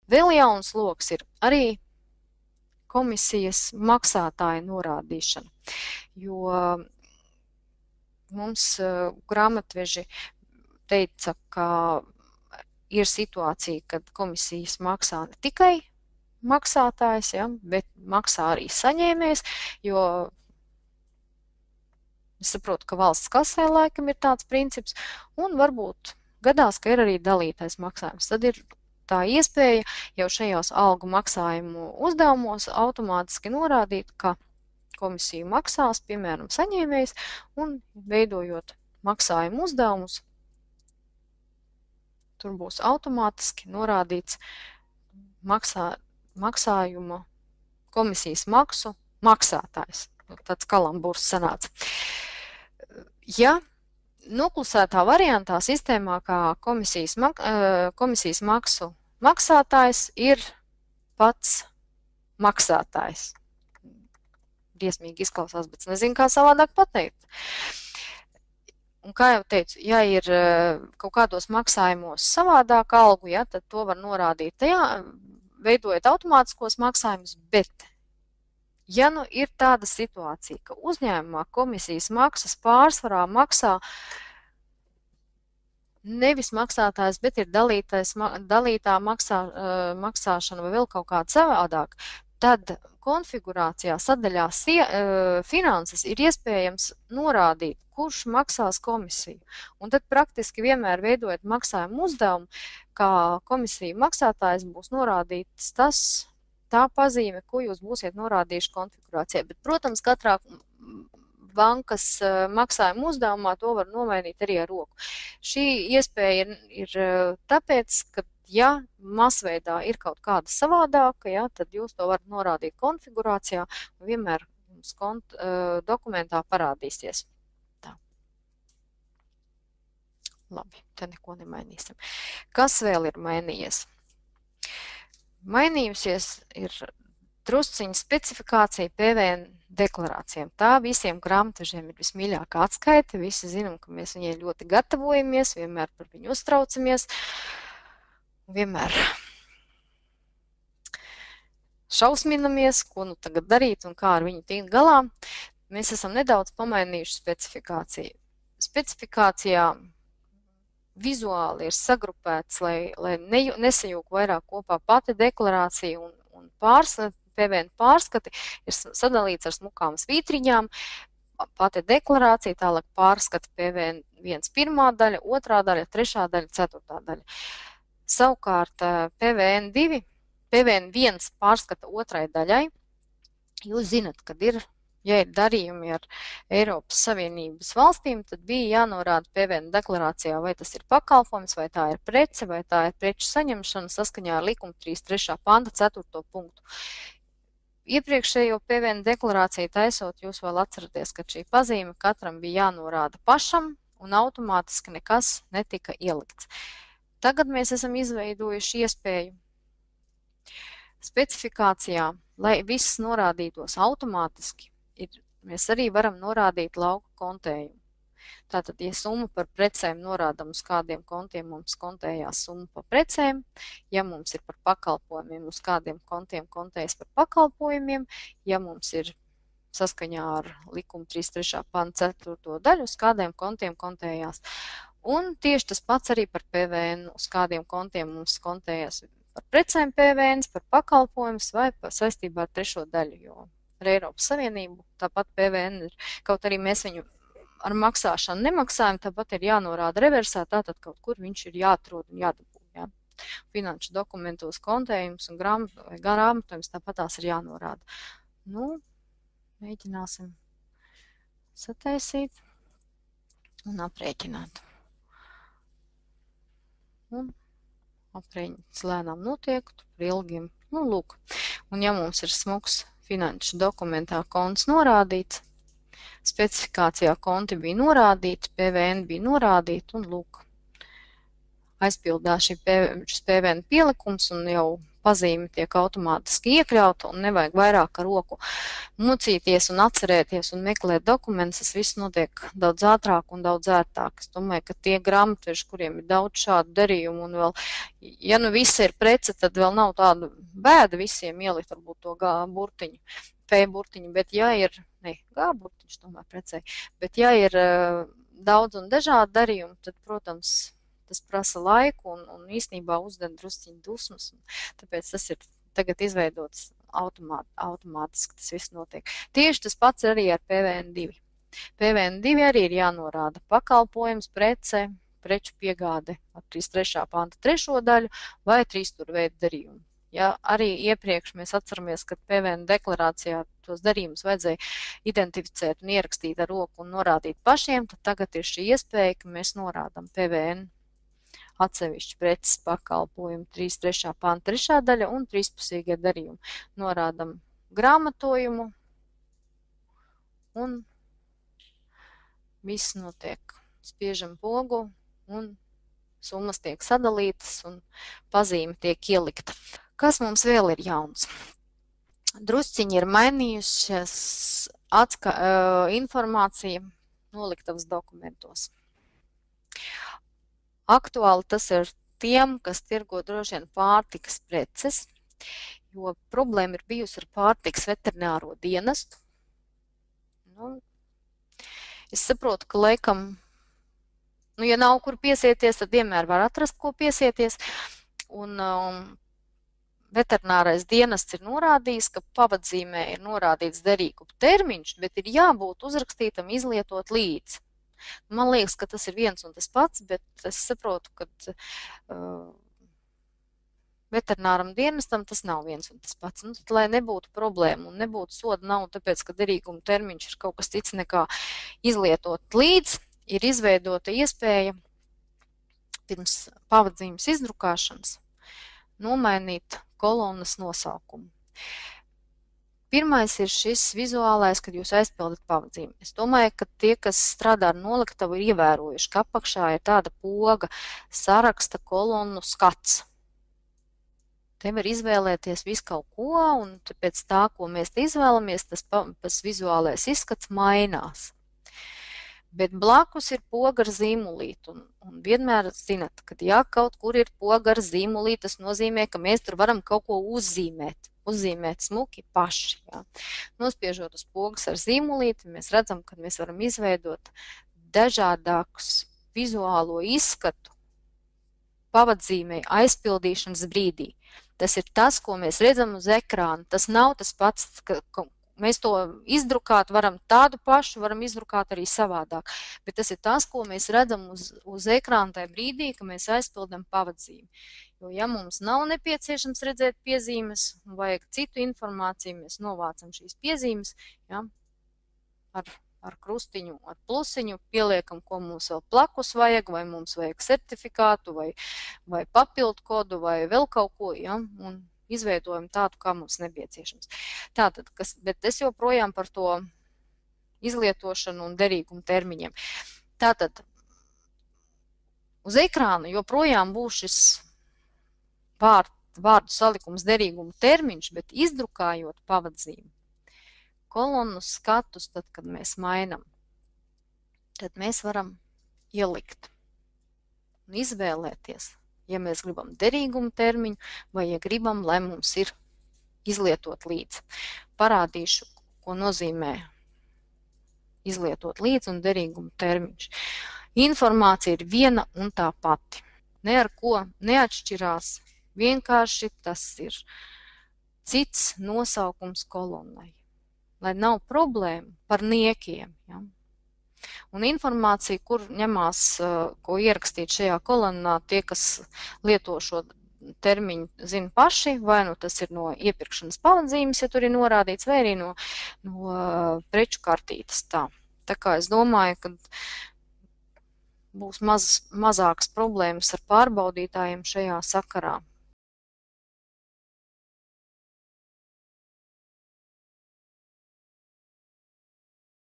Vēl jauns loks ir arī komisijas maksātāja norādīšana, jo mums grāmatveži teica, ka ir situācija, kad komisijas maksā ne tikai maksātājs, ja, bet maksā arī saņēmējs, jo es saprotu, ka valsts kasē laikam ir tāds princips, un varbūt gadās, ka ir arī dalītais maksājums. Tad ir tā iespēja jau šajos algu maksājumu uzdevumos automātiski norādīt, ka komisija maksās, piemēram, saņēmējs, un veidojot maksājumu uzdevumus, tur būs automātiski norādīts maksājuma komisijas maksu maksātājs. Tāds kalamburs sanāca. Ja noklusētā variantā sistēmā kā komisijas maksu maksātājs ir pats maksātājs. Briesmīgi izklausās, bet nezinu, kā savādāk pateikt. Un kā jau teicu, ja ir kaut kādos maksājumos savādāk algu, ja, tad to var norādīt tajā, veidojot automātiskos maksājumus, bet ja nu ir tāda situācija, ka uzņēmumā komisijas maksas pārsvarā maksā nevis maksātājs, bet ir dalītā maksāšana vai vēl kaut kāda savādāk, tad konfigurācijā sadaļā finanses ir iespējams norādīt, kurš maksās komisiju. Un tad praktiski vienmēr veidojot maksājumu uzdevumu, kā komisija maksātājs būs norādīts tā pazīme, ko jūs būsiet norādījuši konfigurācijā. Bet, protams, katrā bankas maksājuma uzdevumā to var nomainīt arī ar roku. Šī iespēja ir tāpēc, ka ja masveidā ir kaut kāda savādāka, ja, tad jūs to varat norādīt konfigurācijā un vienmēr jums dokumentā parādīsies. Tā. Labi, te neko nemainīsim. Kas vēl ir mainījies? Mainījusies ir drusciņa specifikācija PVN deklarācijām. Tā visiem grāmatvežiem ir vismīļākā atskaite. Visi zinām, ka mēs viņai ļoti gatavojamies, vienmēr par viņu uztraucamies. Vienmēr šausminamies, ko nu tagad darīt un kā ar viņu tikt galā. Mēs esam nedaudz pamainījuši specifikāciju. Specifikācijā vizuāli ir sagrupēts, lai nesajūk vairāk kopā pati deklarācija un PVN pārskati ir sadalīts ar smukām svītriņām. Pati deklarācija, tālāk pārskati PVN 1 pirmā daļa, 2. daļa, 3. daļa, 4. daļa. Savukārt PVN 1 pārskata 2. daļai. Jūs zinat, kad ja ir darījumi ar Eiropas Savienības valstīm, tad bija jānorāda PVN deklarācijā, vai tas ir pakalpojums, vai tā ir prece, vai tā ir preču saņemšana saskaņā ar likuma 33. panta 4. punktu. Iepriekšējo PVN deklarāciju taisot, jūs vēl atceraties, ka šī pazīme katram bija jānorāda pašam un automātiski nekas netika ielikts. Tagad mēs esam izveidojuši iespēju specifikācijā, lai viss norādītos automātiski, mēs arī varam norādīt lauku kontējumu. Tātad, ja summa par precēm norādam uz kādiem kontiem, mums kontējās summa par precēm. Ja mums ir par pakalpojumiem, uz kādiem kontiem kontējas par pakalpojumiem. Ja mums ir saskaņā ar likumu 33. panta 4. daļu, uz kādiem kontiem kontējās. Un tieši tas pats arī par PVN, uz kādiem kontiem mums kontējas par precēm PVN, par pakalpojumus vai saistībā ar 3. daļu, jo ar Eiropas Savienību tāpat PVN ir, kaut arī mēs viņu ar maksāšanu nemaksājam, tāpat ir jānorāda reversā, tātad kaut kur viņš ir jāatrod un jādabū. Jā. Finanšu dokumentos kontējums un grāmatojums tāpatās ir jānorāda. Nu, mēģināsim sataisīt un aprēķināt. Un aprēķins lēnām notiek, par ilgiem, nu lūk. Un ja mums ir smuks finanšu dokumentā konts norādīts, specifikācijā konti bija norādīti, PVN bija norādīti un lūk, aizpildās šis PVN pielikums un jau pazīme tiek automātiski iekļauta un nevajag vairāk ar roku mocīties un atcerēties un meklēt dokumentus, tas viss notiek daudz ātrāk un daudz ērtāk. Es domāju, ka tie grāmatveži, kuriem ir daudz šādu darījumu un vēl, ja nu visa ir prece, tad vēl nav tāda bēda visiem ielikt varbūt to G burtiņu, P burtiņu, bet ja ir, G burtiņš tomēr precei, bet ja ir daudz un dažādi darījumi, tad, protams, tas prasa laiku un īstenībā uzdod drusciņu dusmas, tāpēc tas ir tagad izveidots automātiski, tas viss notiek. Tieši tas pats arī ar PVN2. PVN2 arī ir jānorāda pakalpojums, prece, preču piegāde ar 33. panta 3. daļu vai 3 veidu darījumu. Ja arī iepriekš mēs atceramies, ka PVN deklarācijā tos darījumus vajadzēja identificēt un ierakstīt ar roku un norādīt pašiem, tad tagad ir šī iespēja, ka mēs norādām PVN atsevišķi preces pakalpojumu 33. panta 3. daļa un trīspusīgie darījumi. Norādam grāmatojumu un viss notiek. Spiežam pogu un summas tiek sadalītas un pazīme tiek ielikta. Kas mums vēl ir jauns? Drusciņi ir mainījušies informācija noliktavas dokumentos. Aktuāli tas ir tiem, kas tirgo droši vien pārtikas preces, jo problēma ir bijusi ar pārtikas veterināro dienestu. Es saprotu, ka laikam, ja nav kur piesieties, tad vienmēr var atrast, ko piesieties. Un veterinārais dienests ir norādījis, ka pavadzīmē ir norādīts derīguma termiņš, bet ir jābūt uzrakstītam izlietot līdzi. Man liekas, ka tas ir viens un tas pats, bet es saprotu, ka veterināram dienestam tas nav viens un tas pats. Lai nebūtu problēma un nebūtu soda nav, tāpēc, ka derīguma termiņš ir kaut kas cits nekā izlietot līdz, ir izveidota iespēja pirms pavadzīmes izdrukāšanas nomainīt kolonnas nosaukumu. Pirmais ir šis vizuālais, kad jūs aizpildat pavadzīmi. Es domāju, ka tie, kas strādā ar noliktavu, ir ievērojuši, ka apakšā ir tāda poga saraksta kolonnu skats. Te var izvēlēties visu kaut ko, un pēc tā, ko mēs izvēlamies, tas vizuālais izskats mainās. Bet blakus ir poga ar zīmulīti, un vienmēr zinat, ka ja kaut kur ir poga ar zīmulīti, tas nozīmē, ka mēs tur varam kaut ko uzzīmēt smuki paši. Ja. Nospiežot uz pogas ar zīmulīti, mēs redzam, ka mēs varam izveidot dažādākus vizuālo izskatu pavadzīmei aizpildīšanas brīdī. Tas ir tas, ko mēs redzam uz ekrāna. Tas nav tas pats, ka mēs to izdrukāt varam tādu pašu, varam izdrukāt arī savādāk. Bet tas ir tas, ko mēs redzam uz ekrāna tajā brīdī, ka mēs aizpildam pavadzīmi. Jo, ja mums nav nepieciešams redzēt piezīmes un vajag citu informāciju, mēs novācam šīs piezīmes, ja, ar krustiņu, ar plusiņu, pieliekam, ko mums vēl plakus vajag, vai mums vajag certifikātu, vai papildu kodu, vai vēl kaut ko, ja, un izveidojam tādu, kā mums nepieciešams. Tātad, bet es joprojām par to izlietošanu un derīgumu termiņiem. Tātad, uz ekrāna joprojām būs šis vārdu salikums derīguma termiņš, bet izdrukājot pavadzīmi, kolonnu skatus, tad, kad mēs mainam, tad mēs varam ielikt un izvēlēties, ja mēs gribam derīguma termiņu vai ja gribam, lai mums ir izlietot līdzi. Parādīšu, ko nozīmē izlietot līdzi un derīguma termiņš. Informācija ir viena un tā pati. Ne ar ko neatšķirās. Vienkārši tas ir cits nosaukums kolonnai, lai nav problēma par niekiem. Ja? Un informācija, kur ņemās, ko ierakstīt šajā kolonnā, tie, kas lieto šo termiņu, zina paši, vai nu tas ir no iepirkšanas pavadzīmes, ja tur ir norādīts, vai arī no preču kartītes. Tā kā es domāju, ka būs mazākas problēmas ar pārbaudītājiem šajā sakarā.